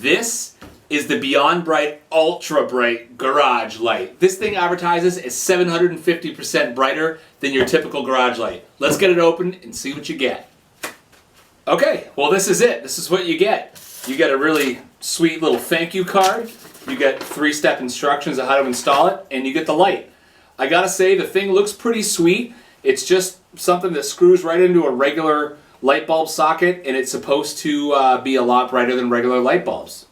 This is the Beyond Bright Ultra Bright Garage Light. This thing advertises as 750% brighter than your typical garage light. Let's get it open and see what you get. Okay, well this is it. This is what you get. You get a really sweet little thank you card. You get 3-step instructions on how to install it, and you get the light. I gotta say, the thing looks pretty sweet. It's just something that screws right into a regular light bulb socket, and it's supposed to be a lot brighter than regular light bulbs.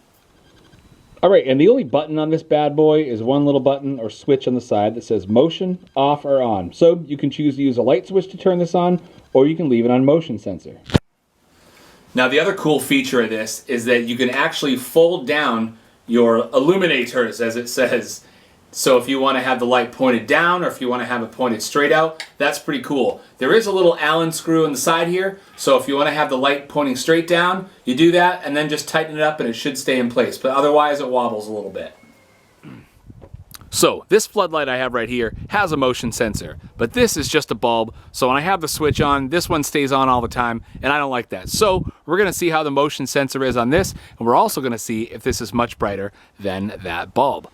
Alright, and the only button on this bad boy is one little button or switch on the side that says motion, off, or on. So you can choose to use a light switch to turn this on, or you can leave it on motion sensor. Now the other cool feature of this is that you can actually fold down your illuminators, as it says. So if you want to have the light pointed down or if you want to have it pointed straight out, that's pretty cool. There is a little Allen screw in the side here, so if you want to have the light pointing straight down, you do that and then just tighten it up and it should stay in place, but otherwise it wobbles a little bit. So this floodlight I have right here has a motion sensor, but this is just a bulb, so when I have the switch on, this one stays on all the time, and I don't like that. So we're going to see how the motion sensor is on this, and we're also going to see if this is much brighter than that bulb.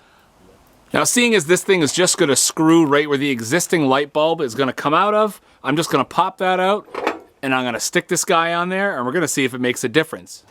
Now, seeing as this thing is just going to screw right where the existing light bulb is going to come out of, I'm just going to pop that out, and I'm going to stick this guy on there, and we're going to see if it makes a difference.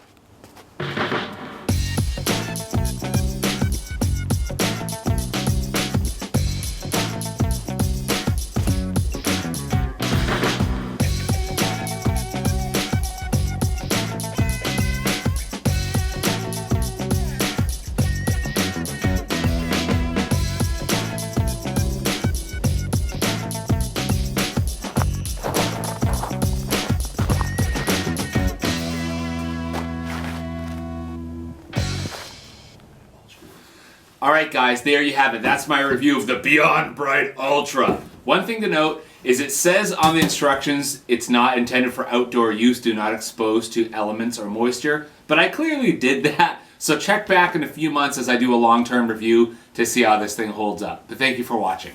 Alright guys, there you have it. That's my review of the Beyond Bright Ultra. One thing to note is it says on the instructions it's not intended for outdoor use, do not expose to elements or moisture, but I clearly did that, so check back in a few months as I do a long-term review to see how this thing holds up. But thank you for watching.